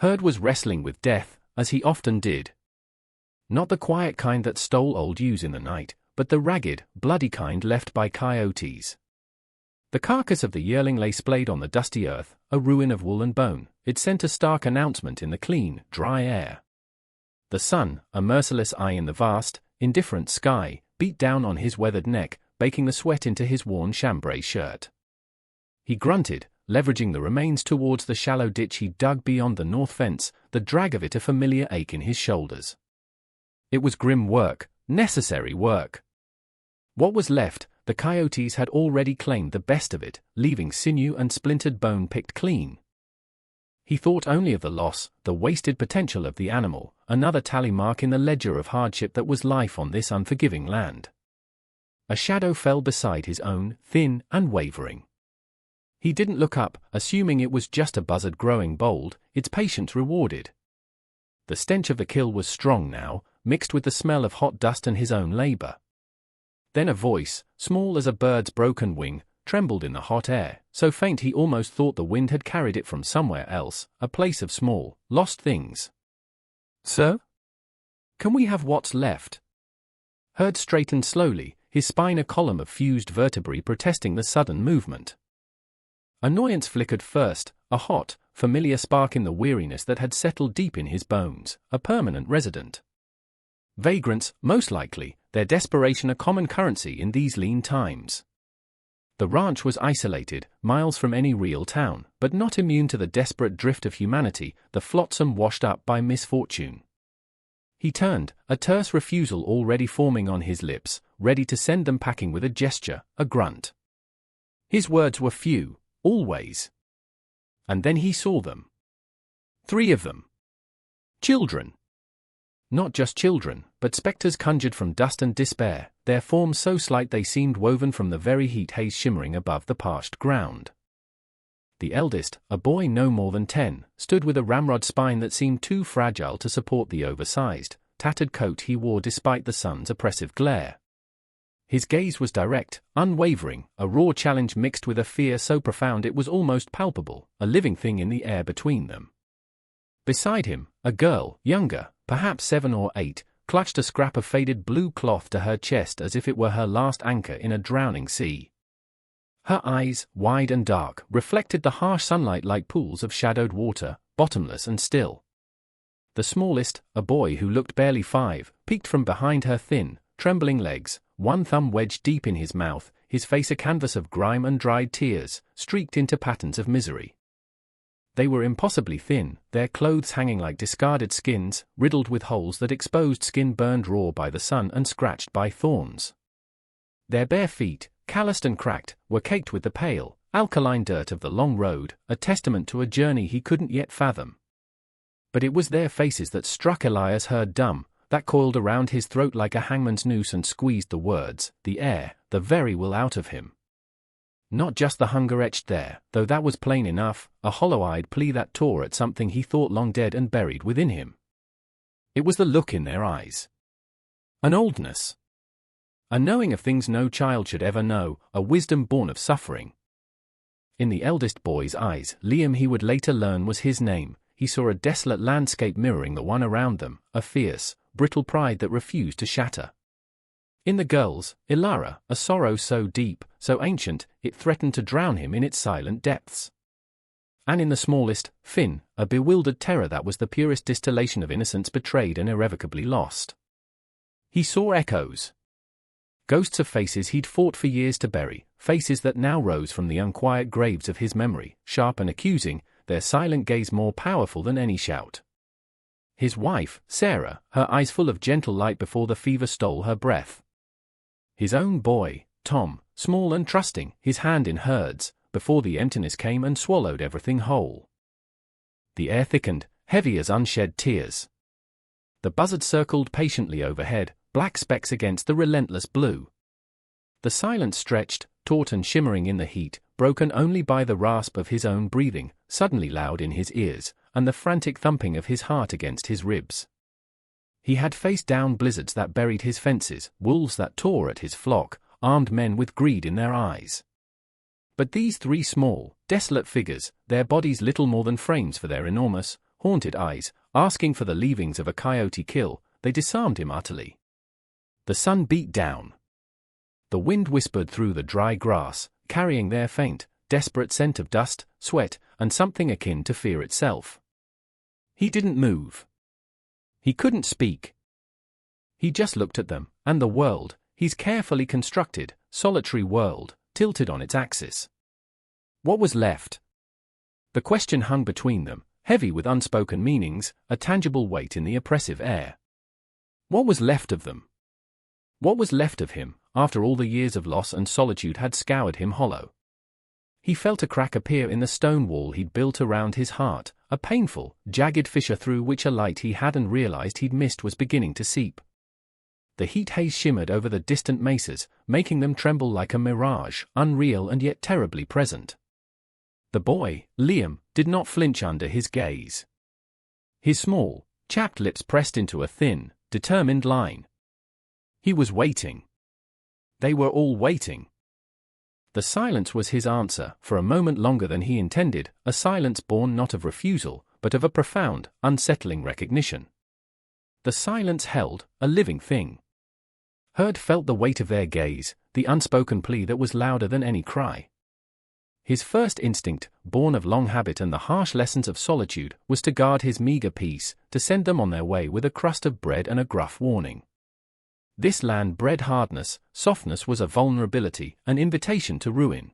Herd was wrestling with death, as he often did. Not the quiet kind that stole old ewes in the night, but the ragged, bloody kind left by coyotes. The carcass of the yearling lay splayed on the dusty earth, a ruin of wool and bone. It sent a stark announcement in the clean, dry air. The sun, a merciless eye in the vast, indifferent sky, beat down on his weathered neck, baking the sweat into his worn chambray shirt. He grunted, leveraging the remains towards the shallow ditch he dug beyond the north fence, the drag of it a familiar ache in his shoulders. It was grim work, necessary work. What was left, the coyotes had already claimed the best of it, leaving sinew and splintered bone picked clean. He thought only of the loss, the wasted potential of the animal, another tally mark in the ledger of hardship that was life on this unforgiving land. A shadow fell beside his own, thin and wavering. He didn't look up, assuming it was just a buzzard growing bold, its patience rewarded. The stench of the kill was strong now, mixed with the smell of hot dust and his own labor. Then a voice, small as a bird's broken wing, trembled in the hot air, so faint he almost thought the wind had carried it from somewhere else, a place of small, lost things. "Sir? Can we have what's left?" Herd straightened slowly, his spine a column of fused vertebrae protesting the sudden movement. Annoyance flickered first, a hot, familiar spark in the weariness that had settled deep in his bones, a permanent resident. Vagrants, most likely, their desperation a common currency in these lean times. The ranch was isolated, miles from any real town, but not immune to the desperate drift of humanity, the flotsam washed up by misfortune. He turned, a terse refusal already forming on his lips, ready to send them packing with a gesture, a grunt. His words were few, always. And then he saw them. 3 of them. Children. Not just children, but specters conjured from dust and despair, their forms so slight they seemed woven from the very heat haze shimmering above the parched ground. The eldest, a boy no more than 10, stood with a ramrod spine that seemed too fragile to support the oversized, tattered coat he wore despite the sun's oppressive glare. His gaze was direct, unwavering, a raw challenge mixed with a fear so profound it was almost palpable, a living thing in the air between them. Beside him, a girl, younger, perhaps 7 or 8, clutched a scrap of faded blue cloth to her chest as if it were her last anchor in a drowning sea. Her eyes, wide and dark, reflected the harsh sunlight like pools of shadowed water, bottomless and still. The smallest, a boy who looked barely 5, peeked from behind her thin, trembling legs, one thumb wedged deep in his mouth, his face a canvas of grime and dried tears, streaked into patterns of misery. They were impossibly thin, their clothes hanging like discarded skins, riddled with holes that exposed skin burned raw by the sun and scratched by thorns. Their bare feet, calloused and cracked, were caked with the pale, alkaline dirt of the long road, a testament to a journey he couldn't yet fathom. But it was their faces that struck Elias Herd dumb, that coiled around his throat like a hangman's noose and squeezed the words, the air, the very will out of him. Not just the hunger etched there, though that was plain enough, a hollow-eyed plea that tore at something he thought long dead and buried within him. It was the look in their eyes. An oldness. A knowing of things no child should ever know, a wisdom born of suffering. In the eldest boy's eyes, Liam he would later learn was his name, he saw a desolate landscape mirroring the one around them, a fierce, brittle pride that refused to shatter. In the girl's, Ilara, a sorrow so deep, so ancient, it threatened to drown him in its silent depths. And in the smallest, Finn, a bewildered terror that was the purest distillation of innocence betrayed and irrevocably lost. He saw echoes. Ghosts of faces he'd fought for years to bury, faces that now rose from the unquiet graves of his memory, sharp and accusing, their silent gaze more powerful than any shout. His wife, Sarah, her eyes full of gentle light before the fever stole her breath. His own boy, Tom, small and trusting, his hand in Herd's, before the emptiness came and swallowed everything whole. The air thickened, heavy as unshed tears. The buzzard circled patiently overhead, black specks against the relentless blue. The silence stretched, taut and shimmering in the heat, broken only by the rasp of his own breathing, suddenly loud in his ears, and the frantic thumping of his heart against his ribs. He had faced down blizzards that buried his fences, wolves that tore at his flock, armed men with greed in their eyes. But these 3 small, desolate figures, their bodies little more than frames for their enormous, haunted eyes, asking for the leavings of a coyote kill, they disarmed him utterly. The sun beat down. The wind whispered through the dry grass, carrying their faint, desperate scent of dust, sweat, and something akin to fear itself. He didn't move. He couldn't speak. He just looked at them, and the world, his carefully constructed, solitary world, tilted on its axis. What was left? The question hung between them, heavy with unspoken meanings, a tangible weight in the oppressive air. What was left of them? What was left of him, after all the years of loss and solitude had scoured him hollow? He felt a crack appear in the stone wall he'd built around his heart, a painful, jagged fissure through which a light he hadn't realized he'd missed was beginning to seep. The heat haze shimmered over the distant mesas, making them tremble like a mirage, unreal and yet terribly present. The boy, Liam, did not flinch under his gaze. His small, chapped lips pressed into a thin, determined line. He was waiting. They were all waiting. The silence was his answer, for a moment longer than he intended, a silence born not of refusal, but of a profound, unsettling recognition. The silence held, a living thing. Herd felt the weight of their gaze, the unspoken plea that was louder than any cry. His first instinct, born of long habit and the harsh lessons of solitude, was to guard his meager peace, to send them on their way with a crust of bread and a gruff warning. This land-bred hardness, softness was a vulnerability, an invitation to ruin.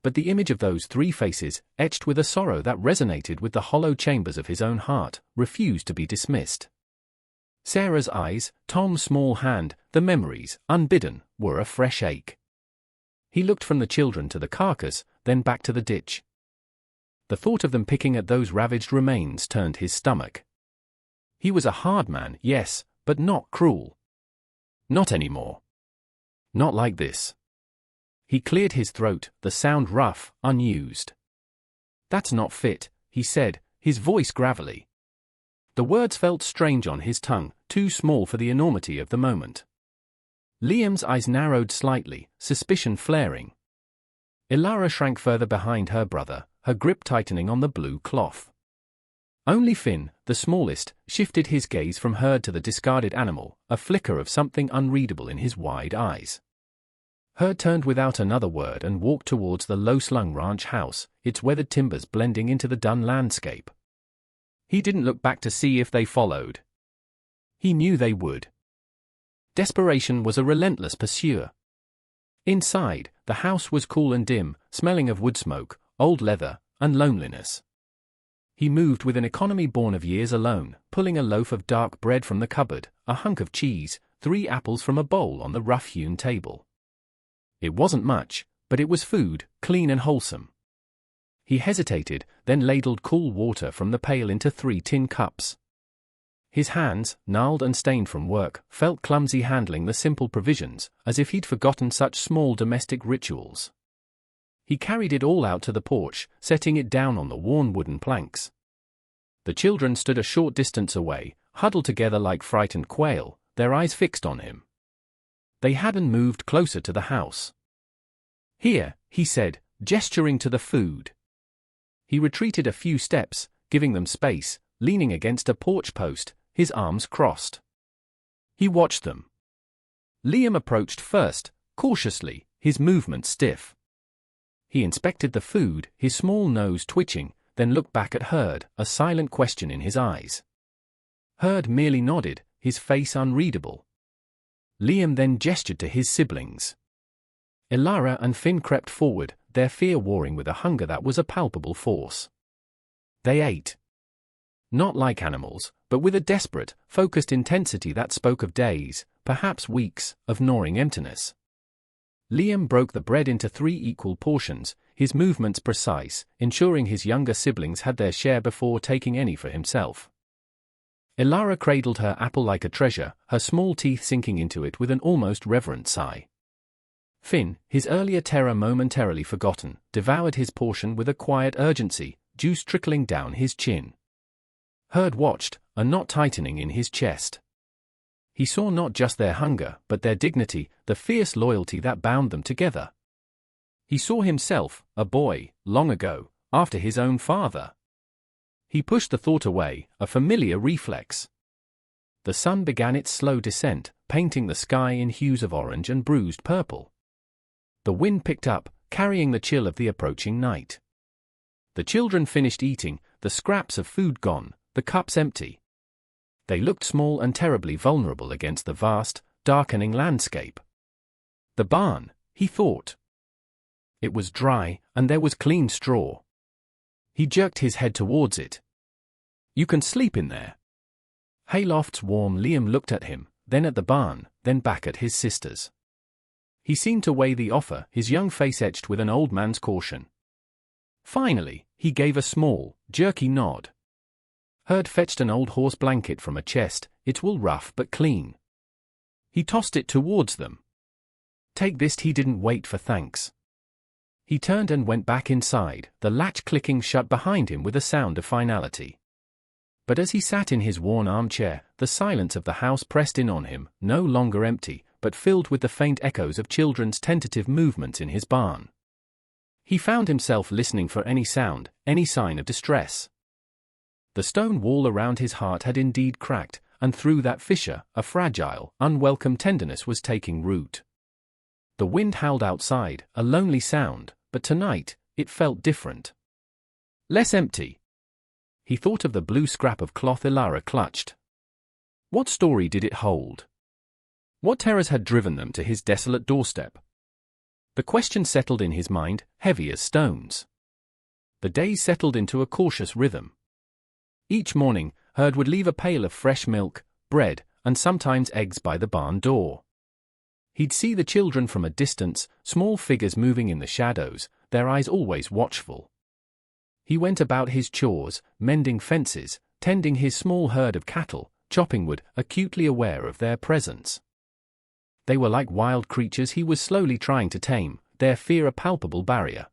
But the image of those three faces, etched with a sorrow that resonated with the hollow chambers of his own heart, refused to be dismissed. Sarah's eyes, Tom's small hand, the memories, unbidden, were a fresh ache. He looked from the children to the carcass, then back to the ditch. The thought of them picking at those ravaged remains turned his stomach. He was a hard man, yes, but not cruel. Not anymore. Not like this. He cleared his throat, the sound rough, unused. "That's not fit," he said, his voice gravelly. The words felt strange on his tongue, too small for the enormity of the moment. Liam's eyes narrowed slightly, suspicion flaring. Ilara shrank further behind her brother, her grip tightening on the blue cloth. Only Finn, the smallest, shifted his gaze from Herd to the discarded animal, a flicker of something unreadable in his wide eyes. Herd turned without another word and walked towards the low-slung ranch house, its weathered timbers blending into the dun landscape. He didn't look back to see if they followed. He knew they would. Desperation was a relentless pursuer. Inside, the house was cool and dim, smelling of wood smoke, old leather, and loneliness. He moved with an economy born of years alone, pulling a loaf of dark bread from the cupboard, a hunk of cheese, 3 apples from a bowl on the rough-hewn table. It wasn't much, but it was food, clean and wholesome. He hesitated, then ladled cool water from the pail into 3 tin cups. His hands, gnarled and stained from work, felt clumsy handling the simple provisions, as if he'd forgotten such small domestic rituals. He carried it all out to the porch, setting it down on the worn wooden planks. The children stood a short distance away, huddled together like frightened quail, their eyes fixed on him. They hadn't moved closer to the house. "Here," he said, gesturing to the food. He retreated a few steps, giving them space, leaning against a porch post, his arms crossed. He watched them. Liam approached first, cautiously, his movements stiff. He inspected the food, his small nose twitching, then looked back at Herd, a silent question in his eyes. Herd merely nodded, his face unreadable. Liam then gestured to his siblings. Ilara and Finn crept forward, their fear warring with a hunger that was a palpable force. They ate. Not like animals, but with a desperate, focused intensity that spoke of days, perhaps weeks, of gnawing emptiness. Liam broke the bread into 3 equal portions, his movements precise, ensuring his younger siblings had their share before taking any for himself. Ilara cradled her apple like a treasure, her small teeth sinking into it with an almost reverent sigh. Finn, his earlier terror momentarily forgotten, devoured his portion with a quiet urgency, juice trickling down his chin. Herd watched, a knot tightening in his chest. He saw not just their hunger, but their dignity, the fierce loyalty that bound them together. He saw himself, a boy, long ago, after his own father. He pushed the thought away, a familiar reflex. The sun began its slow descent, painting the sky in hues of orange and bruised purple. The wind picked up, carrying the chill of the approaching night. The children finished eating, the scraps of food gone, the cups empty. They looked small and terribly vulnerable against the vast, darkening landscape. The barn, he thought. It was dry, and there was clean straw. He jerked his head towards it. "You can sleep in there." Hayloft's warm Liam looked at him, then at the barn, then back at his sisters. He seemed to weigh the offer, his young face etched with an old man's caution. Finally, he gave a small, jerky nod. Herd fetched an old horse blanket from a chest, its wool rough but clean. He tossed it towards them. "Take this." He didn't wait for thanks. He turned and went back inside, the latch clicking shut behind him with a sound of finality. But as he sat in his worn armchair, the silence of the house pressed in on him, no longer empty, but filled with the faint echoes of children's tentative movements in his barn. He found himself listening for any sound, any sign of distress. The stone wall around his heart had indeed cracked, and through that fissure, a fragile, unwelcome tenderness was taking root. The wind howled outside, a lonely sound, but tonight, it felt different. Less empty. He thought of the blue scrap of cloth Ilara clutched. What story did it hold? What terrors had driven them to his desolate doorstep? The question settled in his mind, heavy as stones. The days settled into a cautious rhythm. Each morning, Herd would leave a pail of fresh milk, bread, and sometimes eggs by the barn door. He'd see the children from a distance, small figures moving in the shadows, their eyes always watchful. He went about his chores, mending fences, tending his small herd of cattle, chopping wood, acutely aware of their presence. They were like wild creatures he was slowly trying to tame, their fear a palpable barrier.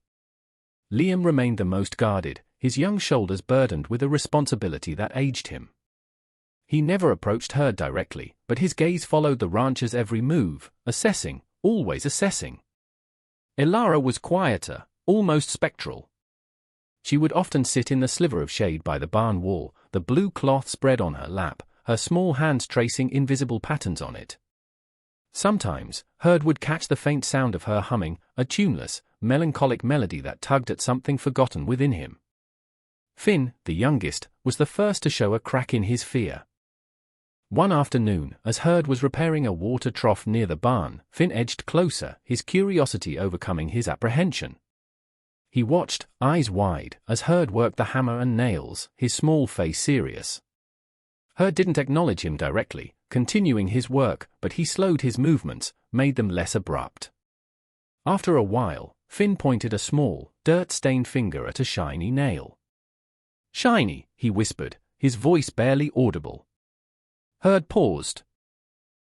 Liam remained the most guarded, his young shoulders burdened with a responsibility that aged him. He never approached Herd directly, but his gaze followed the rancher's every move, assessing, always assessing. Ilara was quieter, almost spectral. She would often sit in the sliver of shade by the barn wall, the blue cloth spread on her lap, her small hands tracing invisible patterns on it. Sometimes, Herd would catch the faint sound of her humming, a tuneless, melancholic melody that tugged at something forgotten within him. Finn, the youngest, was the first to show a crack in his fear. One afternoon, as Herd was repairing a water trough near the barn, Finn edged closer, his curiosity overcoming his apprehension. He watched, eyes wide, as Herd worked the hammer and nails, his small face serious. Herd didn't acknowledge him directly, continuing his work, but he slowed his movements, made them less abrupt. After a while, Finn pointed a small, dirt-stained finger at a shiny nail. "Shiny," he whispered, his voice barely audible. Herd paused.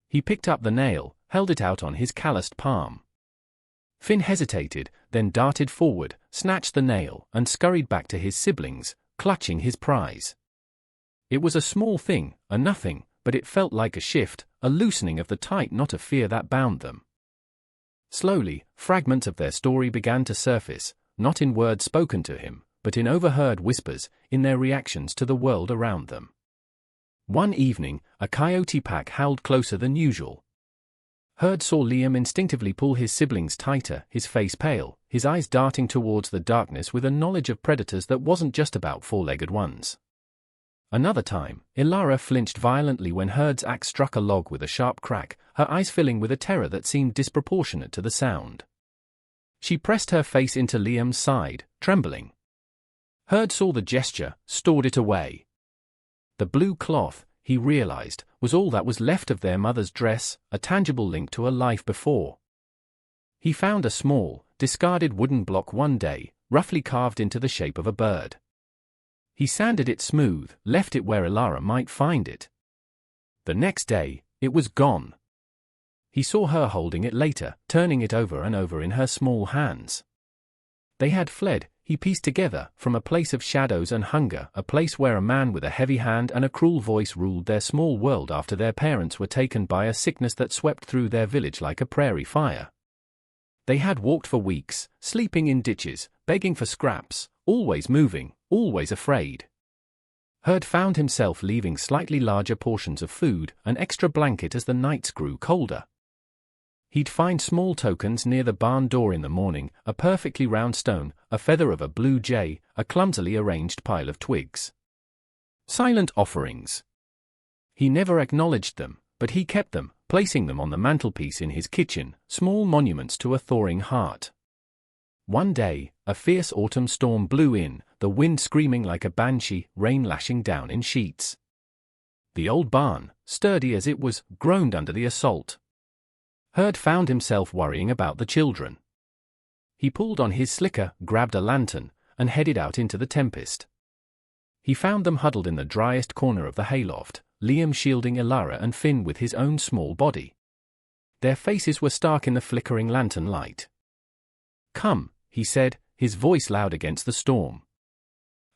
He picked up the nail, held it out on his calloused palm. Finn hesitated, then darted forward, snatched the nail, and scurried back to his siblings, clutching his prize. It was a small thing, a nothing, but it felt like a shift, a loosening of the tight knot of fear that bound them. Slowly, fragments of their story began to surface, not in words spoken to him, but in overheard whispers, in their reactions to the world around them. One evening, a coyote pack howled closer than usual. Herd saw Liam instinctively pull his siblings tighter, his face pale, his eyes darting towards the darkness with a knowledge of predators that wasn't just about four-legged ones. Another time, Ilara flinched violently when Herd's axe struck a log with a sharp crack, her eyes filling with a terror that seemed disproportionate to the sound. She pressed her face into Liam's side, trembling. Herd saw the gesture, stored it away. The blue cloth, he realized, was all that was left of their mother's dress, a tangible link to a life before. He found a small, discarded wooden block one day, roughly carved into the shape of a bird. He sanded it smooth, left it where Ilara might find it. The next day, it was gone. He saw her holding it later, turning it over and over in her small hands. They had fled, he pieced together, from a place of shadows and hunger, a place where a man with a heavy hand and a cruel voice ruled their small world after their parents were taken by a sickness that swept through their village like a prairie fire. They had walked for weeks, sleeping in ditches, begging for scraps, always moving, always afraid. Herd found himself leaving slightly larger portions of food, an extra blanket as the nights grew colder. He'd find small tokens near the barn door in the morning, a perfectly round stone, a feather of a blue jay, a clumsily arranged pile of twigs. Silent offerings. He never acknowledged them, but he kept them, placing them on the mantelpiece in his kitchen, small monuments to a thawing heart. One day, a fierce autumn storm blew in, the wind screaming like a banshee, rain lashing down in sheets. The old barn, sturdy as it was, groaned under the assault. Herd found himself worrying about the children. He pulled on his slicker, grabbed a lantern, and headed out into the tempest. He found them huddled in the driest corner of the hayloft, Liam shielding Ilara and Finn with his own small body. Their faces were stark in the flickering lantern light. "Come," he said, his voice loud against the storm.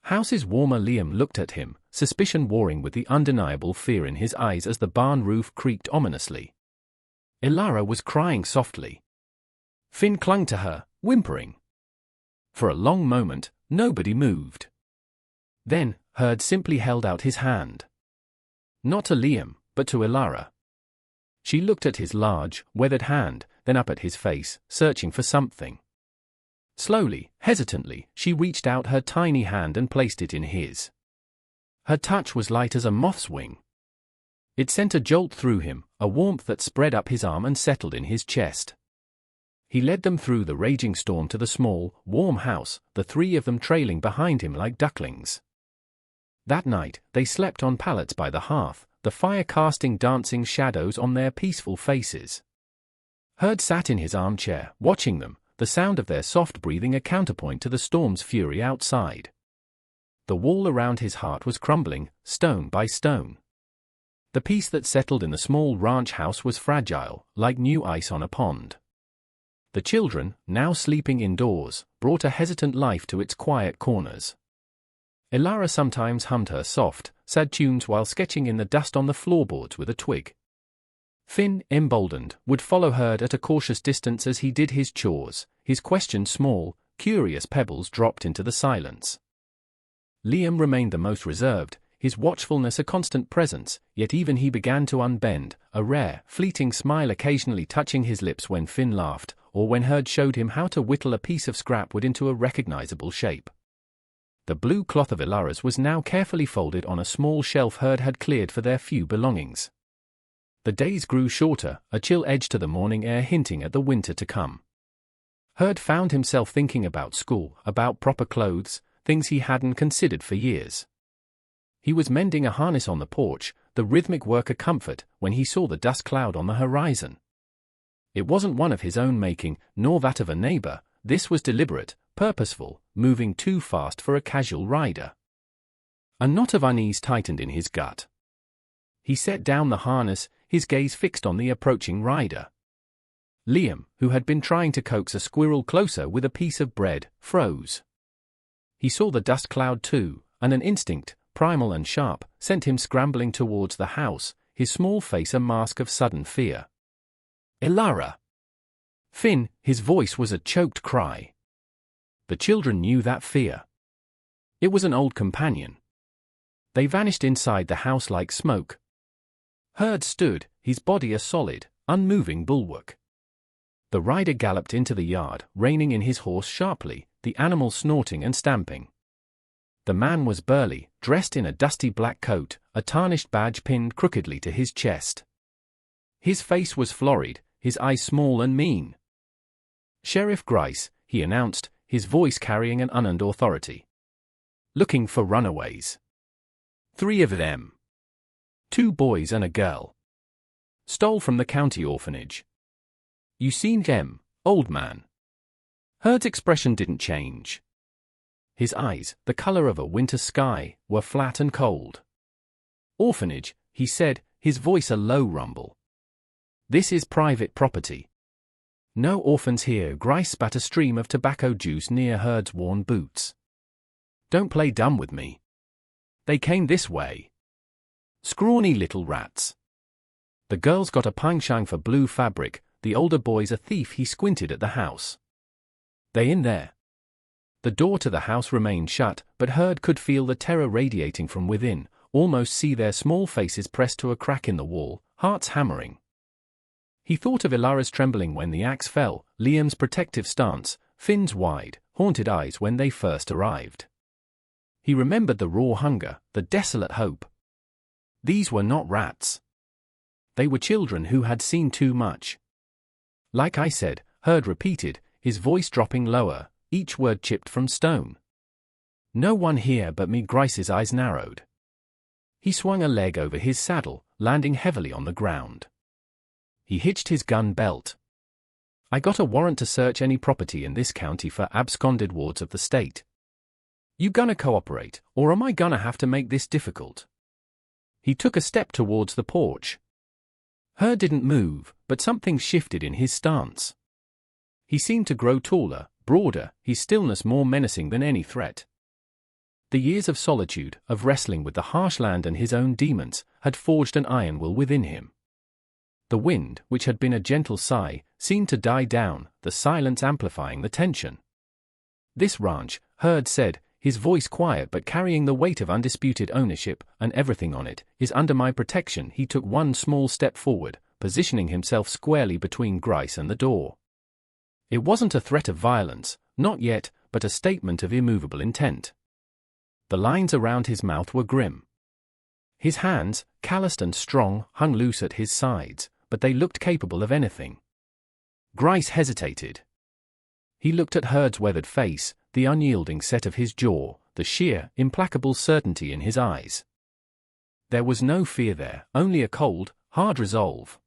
"House is warmer." Liam looked at him, suspicion warring with the undeniable fear in his eyes as the barn roof creaked ominously. Ilara was crying softly. Finn clung to her, whimpering. For a long moment, nobody moved. Then, Herd simply held out his hand. Not to Liam, but to Ilara. She looked at his large, weathered hand, then up at his face, searching for something. Slowly, hesitantly, she reached out her tiny hand and placed it in his. Her touch was light as a moth's wing. It sent a jolt through him, a warmth that spread up his arm and settled in his chest. He led them through the raging storm to the small, warm house, the three of them trailing behind him like ducklings. That night, they slept on pallets by the hearth, the fire casting dancing shadows on their peaceful faces. Herd sat in his armchair, watching them, the sound of their soft breathing a counterpoint to the storm's fury outside. The wall around his heart was crumbling, stone by stone. The peace that settled in the small ranch house was fragile, like new ice on a pond. The children, now sleeping indoors, brought a hesitant life to its quiet corners. Ilara sometimes hummed her soft, sad tunes while sketching in the dust on the floorboards with a twig. Finn, emboldened, would follow Herd at a cautious distance as he did his chores, his questions small, curious pebbles dropped into the silence. Liam remained the most reserved, his watchfulness a constant presence, yet even he began to unbend, a rare, fleeting smile occasionally touching his lips when Finn laughed, or when Herd showed him how to whittle a piece of scrap wood into a recognizable shape. The blue cloth of Ilara's was now carefully folded on a small shelf Herd had cleared for their few belongings. The days grew shorter, a chill edge to the morning air hinting at the winter to come. Herd found himself thinking about school, about proper clothes, things he hadn't considered for years. He was mending a harness on the porch, the rhythmic work a comfort, when he saw the dust cloud on the horizon. It wasn't one of his own making, nor that of a neighbor. This was deliberate, purposeful, moving too fast for a casual rider. A knot of unease tightened in his gut. He set down the harness, his gaze fixed on the approaching rider. Liam, who had been trying to coax a squirrel closer with a piece of bread, froze. He saw the dust cloud too, and an instinct, primal and sharp, sent him scrambling towards the house, his small face a mask of sudden fear. "Ilara!" Finn, his voice was a choked cry. The children knew that fear. It was an old companion. They vanished inside the house like smoke. Herd stood, his body a solid, unmoving bulwark. The rider galloped into the yard, reining in his horse sharply, the animal snorting and stamping. The man was burly, dressed in a dusty black coat, a tarnished badge pinned crookedly to his chest. His face was florid, his eyes small and mean. "Sheriff Grice," he announced, his voice carrying an unearned authority. "Looking for runaways. 3 of them. 2 boys and a girl. Stole from the county orphanage. You seen them, old man?" Herd's expression didn't change. His eyes, the color of a winter sky, were flat and cold. "Orphanage," he said, his voice a low rumble. "This is private property. No orphans here." Grice spat a stream of tobacco juice near Herd's worn boots. "Don't play dumb with me. They came this way. Scrawny little rats. The girl's got a penchant for blue fabric, the older boy's a thief." He squinted at the house. "They in there?" The door to the house remained shut, but Herd could feel the terror radiating from within, almost see their small faces pressed to a crack in the wall, hearts hammering. He thought of Ilara's trembling when the axe fell, Liam's protective stance, Finn's wide, haunted eyes when they first arrived. He remembered the raw hunger, the desolate hope. These were not rats. They were children who had seen too much. Like I said, Herd repeated, his voice dropping lower, each word chipped from stone. No one here but me. Grice's eyes narrowed. He swung a leg over his saddle, landing heavily on the ground. He hitched his gun belt. I got a warrant to search any property in this county for absconded wards of the state. You gonna cooperate, or am I gonna have to make this difficult? He took a step towards the porch. Herd didn't move, but something shifted in his stance. He seemed to grow taller, broader, his stillness more menacing than any threat. The years of solitude, of wrestling with the harsh land and his own demons, had forged an iron will within him. The wind, which had been a gentle sigh, seemed to die down, the silence amplifying the tension. This ranch, Herd said, his voice quiet but carrying the weight of undisputed ownership, and everything on it, is under my protection. He took one small step forward, positioning himself squarely between Grice and the door. It wasn't a threat of violence, not yet, but a statement of immovable intent. The lines around his mouth were grim. His hands, calloused and strong, hung loose at his sides, but they looked capable of anything. Grice hesitated. He looked at Herd's weathered face, the unyielding set of his jaw, the sheer, implacable certainty in his eyes. There was no fear there, only a cold, hard resolve.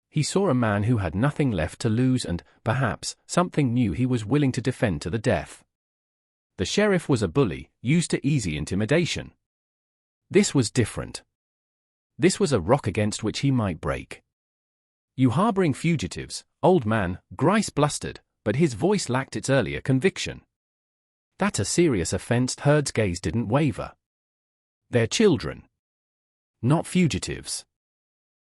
He saw a man who had nothing left to lose and, perhaps, something new he was willing to defend to the death. The sheriff was a bully, used to easy intimidation. This was different. This was a rock against which he might break. You harboring fugitives, old man, Grice blustered, but his voice lacked its earlier conviction. That's a serious offense. Herd's gaze didn't waver. They're children. Not fugitives.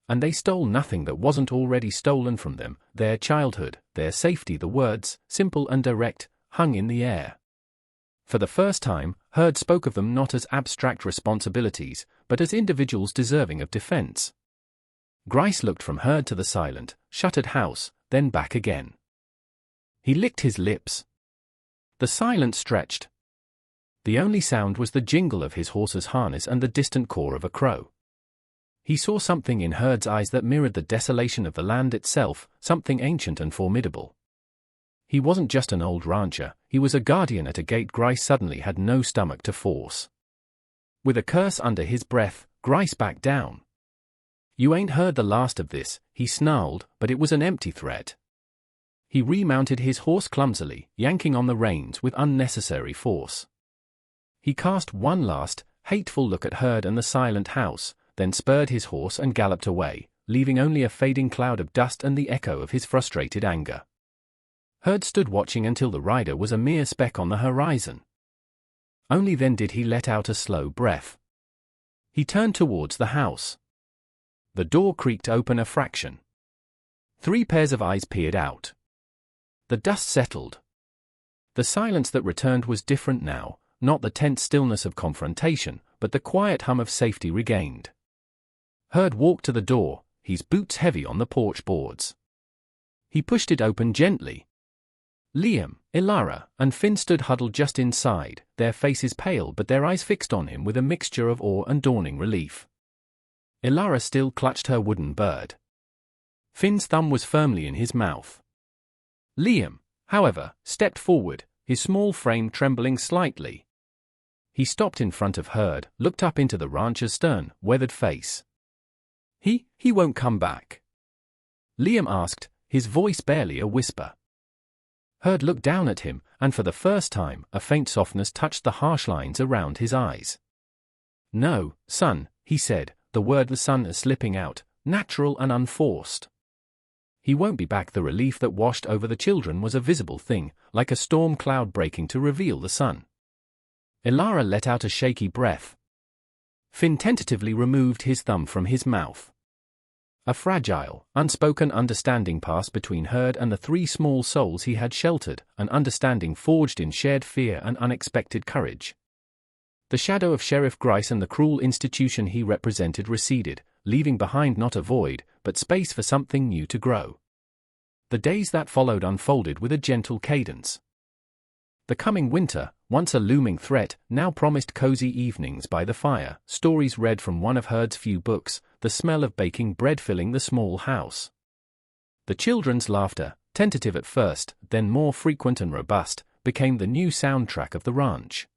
And they stole nothing that wasn't already stolen from them, their childhood, their safety. The words, simple and direct, hung in the air. For the first time, Herd spoke of them not as abstract responsibilities, but as individuals deserving of defense. Grice looked from Herd to the silent, shuttered house, then back again. He licked his lips. The silence stretched. The only sound was the jingle of his horse's harness and the distant caw of a crow. He saw something in Herd's eyes that mirrored the desolation of the land itself, something ancient and formidable. He wasn't just an old rancher, he was a guardian at a gate Grice suddenly had no stomach to force. With a curse under his breath, Grice backed down. You ain't heard the last of this, he snarled, but it was an empty threat. He remounted his horse clumsily, yanking on the reins with unnecessary force. He cast one last, hateful look at Herd and the silent house, then spurred his horse and galloped away, leaving only a fading cloud of dust and the echo of his frustrated anger. Herd stood watching until the rider was a mere speck on the horizon. Only then did he let out a slow breath. He turned towards the house. The door creaked open a fraction. 3 pairs of eyes peered out. The dust settled. The silence that returned was different now, not the tense stillness of confrontation, but the quiet hum of safety regained. Herd walked to the door, his boots heavy on the porch boards. He pushed it open gently. Liam, Ilara, and Finn stood huddled just inside, their faces pale but their eyes fixed on him with a mixture of awe and dawning relief. Ilara still clutched her wooden bird. Finn's thumb was firmly in his mouth. Liam, however, stepped forward, his small frame trembling slightly. He stopped in front of Herd, looked up into the rancher's stern, weathered face. He won't come back?" Liam asked, his voice barely a whisper. Herd looked down at him, and for the first time, a faint softness touched the harsh lines around his eyes. "No, son," he said, the word the son slipping out, natural and unforced. "He won't be back." The relief that washed over the children was a visible thing, like a storm cloud breaking to reveal the sun. Ilara let out a shaky breath. Finn tentatively removed his thumb from his mouth. A fragile, unspoken understanding passed between Herd and the three small souls he had sheltered, an understanding forged in shared fear and unexpected courage. The shadow of Sheriff Grice and the cruel institution he represented receded, leaving behind not a void, but space for something new to grow. The days that followed unfolded with a gentle cadence. The coming winter, once a looming threat, now promised cozy evenings by the fire, stories read from one of Herd's few books, the smell of baking bread filling the small house. The children's laughter, tentative at first, then more frequent and robust, became the new soundtrack of the ranch.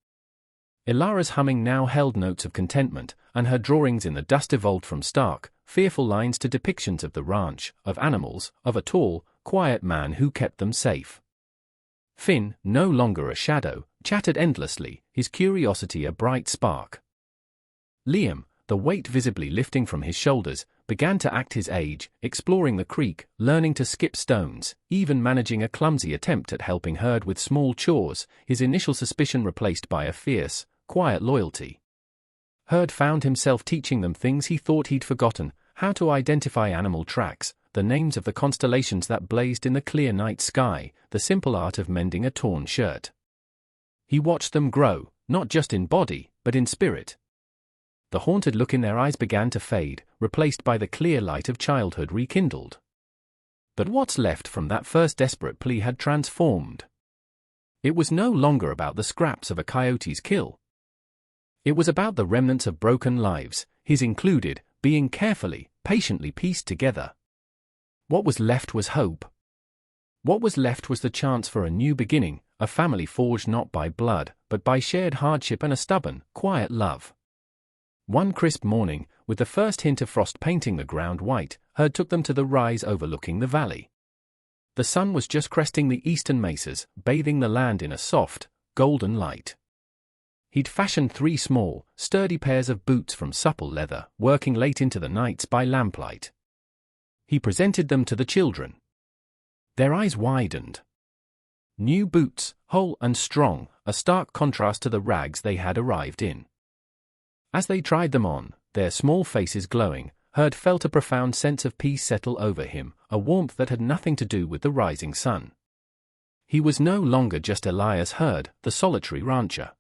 Ilara's humming now held notes of contentment, and her drawings in the dust evolved from stark, fearful lines to depictions of the ranch, of animals, of a tall, quiet man who kept them safe. Finn, no longer a shadow, chattered endlessly, his curiosity a bright spark. Liam, the weight visibly lifting from his shoulders, began to act his age, exploring the creek, learning to skip stones, even managing a clumsy attempt at helping Herd with small chores, his initial suspicion replaced by a fierce, quiet loyalty. Herd found himself teaching them things he thought he'd forgotten, how to identify animal tracks, the names of the constellations that blazed in the clear night sky, the simple art of mending a torn shirt. He watched them grow, not just in body, but in spirit. The haunted look in their eyes began to fade, replaced by the clear light of childhood rekindled. But what's left from that first desperate plea had transformed. It was no longer about the scraps of a coyote's kill. It was about the remnants of broken lives, his included, being carefully, patiently pieced together. What was left was hope. What was left was the chance for a new beginning, a family forged not by blood, but by shared hardship and a stubborn, quiet love. One crisp morning, with the first hint of frost painting the ground white, Herd took them to the rise overlooking the valley. The sun was just cresting the eastern mesas, bathing the land in a soft, golden light. He'd fashioned 3 small, sturdy pairs of boots from supple leather, working late into the nights by lamplight. He presented them to the children. Their eyes widened. New boots, whole and strong, a stark contrast to the rags they had arrived in. As they tried them on, their small faces glowing, Herd felt a profound sense of peace settle over him, a warmth that had nothing to do with the rising sun. He was no longer just Elias Herd, the solitary rancher.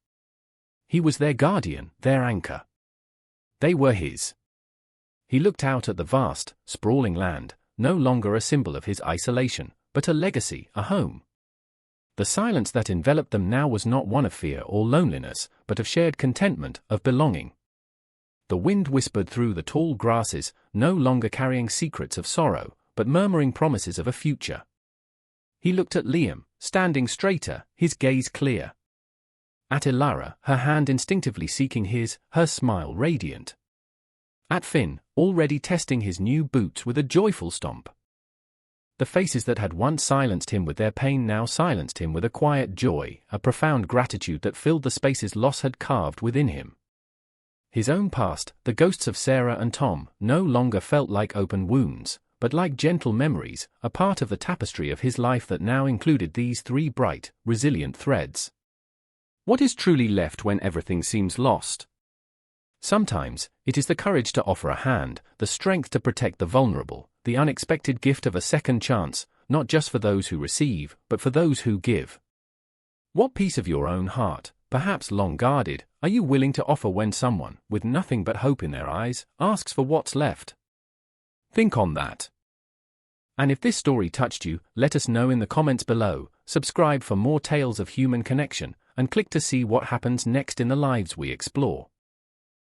He was their guardian, their anchor. They were his. He looked out at the vast, sprawling land, no longer a symbol of his isolation, but a legacy, a home. The silence that enveloped them now was not one of fear or loneliness, but of shared contentment, of belonging. The wind whispered through the tall grasses, no longer carrying secrets of sorrow, but murmuring promises of a future. He looked at Liam, standing straighter, his gaze clear. At Ilara, her hand instinctively seeking his, her smile radiant. At Finn, already testing his new boots with a joyful stomp. The faces that had once silenced him with their pain now silenced him with a quiet joy, a profound gratitude that filled the spaces loss had carved within him. His own past, the ghosts of Sarah and Tom, no longer felt like open wounds, but like gentle memories, a part of the tapestry of his life that now included these 3 bright, resilient threads. What is truly left when everything seems lost? Sometimes, it is the courage to offer a hand, the strength to protect the vulnerable, the unexpected gift of a second chance, not just for those who receive, but for those who give. What piece of your own heart, perhaps long guarded, are you willing to offer when someone, with nothing but hope in their eyes, asks for what's left? Think on that. And if this story touched you, let us know in the comments below, subscribe for more tales of human connection, and click to see what happens next in the lives we explore.